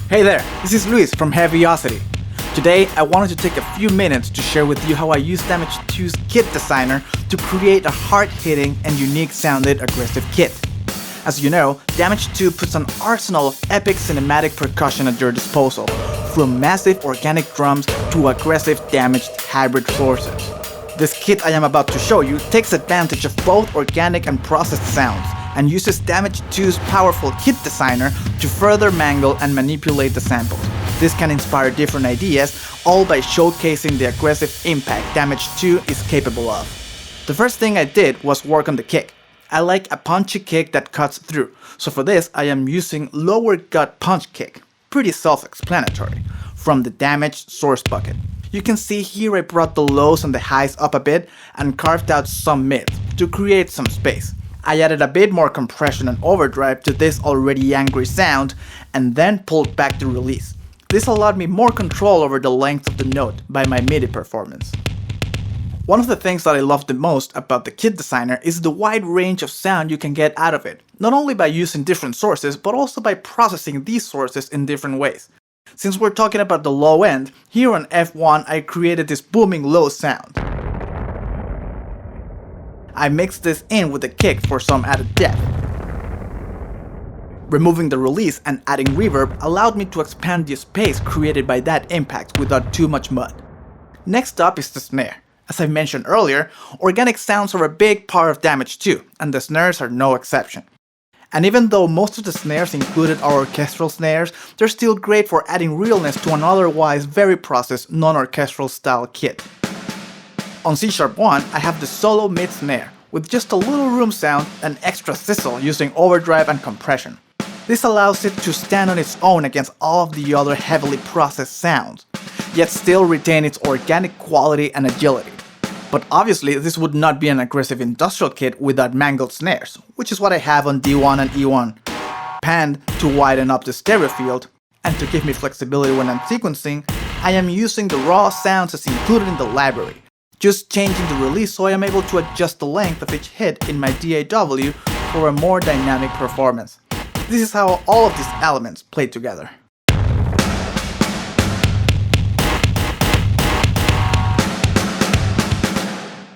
Hey there, this is Luis from Heavyocity. Today I wanted to take a few minutes to share with you how I use Damage 2's kit designer to create a hard-hitting and unique sounded aggressive kit. As you know, Damage 2 puts an arsenal of epic cinematic percussion at your disposal, from massive organic drums to aggressive damaged hybrid sources. This kit I am about to show you takes advantage of both organic and processed sounds, and uses Damage 2's powerful kit designer to further mangle and manipulate the samples. This can inspire different ideas, all by showcasing the aggressive impact Damage 2 is capable of. The first thing I did was work on the kick. I like a punchy kick that cuts through, so for this I am using lower gut punch kick, pretty self-explanatory, from the damaged source bucket. You can see here I brought the lows and the highs up a bit and carved out some mids to create some space. I added a bit more compression and overdrive to this already angry sound and then pulled back the release. This allowed me more control over the length of the note by my MIDI performance. One of the things that I love the most about the kit designer is the wide range of sound you can get out of it, not only by using different sources but also by processing these sources in different ways. Since we're talking about the low end, here on F1 I created this booming low sound. I mixed this in with the kick for some added depth. Removing the release and adding reverb allowed me to expand the space created by that impact without too much mud. Next up is the snare. As I mentioned earlier, organic sounds are a big part of Damage 2, and the snares are no exception. And even though most of the snares included are orchestral snares, they're still great for adding realness to an otherwise very processed non-orchestral style kit. On C#1, I have the solo mid snare, with just a little room sound and extra sizzle using overdrive and compression. This allows it to stand on its own against all of the other heavily processed sounds, yet still retain its organic quality and agility. But obviously this would not be an aggressive industrial kit without mangled snares, which is what I have on D1 and E1, panned to widen up the stereo field, and to give me flexibility when I'm sequencing, I am using the raw sounds as included in the library, just changing the release so I am able to adjust the length of each hit in my DAW for a more dynamic performance. This is how all of these elements play together.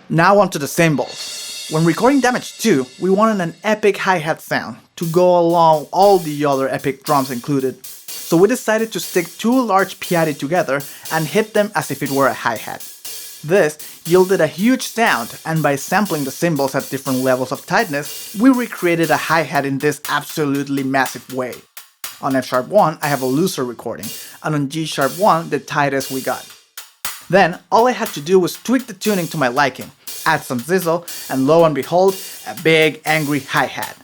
Now onto the cymbals. When recording Damage 2, we wanted an epic hi-hat sound to go along all the other epic drums included, so we decided to stick two large piatti together and hit them as if it were a hi-hat. This yielded a huge sound, and by sampling the cymbals at different levels of tightness, we recreated a hi-hat in this absolutely massive way. On F#1 I have a looser recording, and on G#1 the tightest we got. Then all I had to do was tweak the tuning to my liking, add some sizzle, and lo and behold, a big angry hi-hat.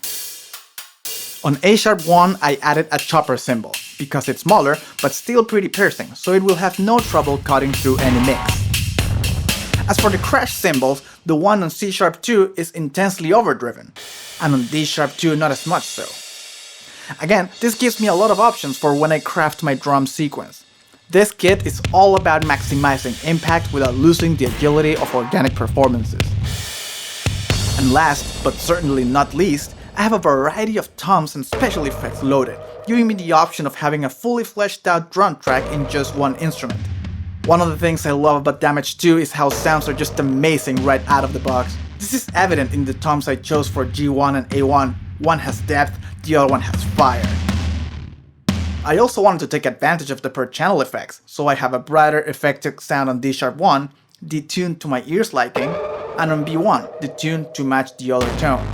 On A#1 I added a chopper cymbal, because it's smaller but still pretty piercing, so it will have no trouble cutting through any mix. As for the crash cymbals, the one on C#2 is intensely overdriven, and on D#2 not as much so. Again, this gives me a lot of options for when I craft my drum sequence. This kit is all about maximizing impact without losing the agility of organic performances. And last, but certainly not least, I have a variety of toms and special effects loaded, giving me the option of having a fully fleshed out drum track in just one instrument. One of the things I love about Damage 2 is how sounds are just amazing right out of the box. This is evident in the toms I chose for G1 and A1. One has depth, the other one has fire. I also wanted to take advantage of the per channel effects, so I have a brighter effective sound on D#1, detuned to my ear's liking, and on B1, detuned to match the other tone.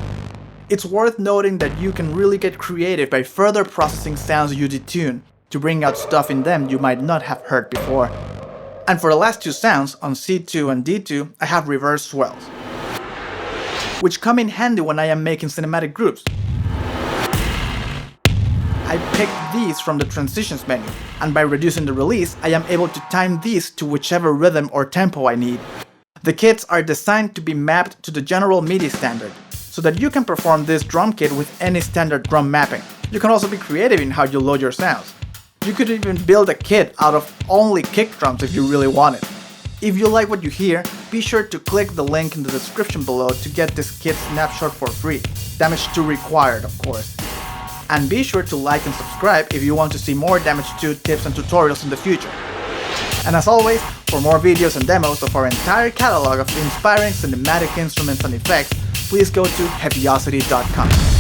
It's worth noting that you can really get creative by further processing sounds you detune to bring out stuff in them you might not have heard before. And for the last two sounds, on C2 and D2, I have reverse swells, which come in handy when I am making cinematic groups. I picked these from the transitions menu, and by reducing the release, I am able to time these to whichever rhythm or tempo I need. The kits are designed to be mapped to the general MIDI standard, so that you can perform this drum kit with any standard drum mapping. You can also be creative in how you load your sounds. You could even build a kit out of only kick drums if you really wanted. If you like what you hear, be sure to click the link in the description below to get this kit snapshot for free. Damage 2 required, of course. And be sure to like and subscribe if you want to see more Damage 2 tips and tutorials in the future. And as always, for more videos and demos of our entire catalog of inspiring cinematic instruments and effects, please go to heavyocity.com.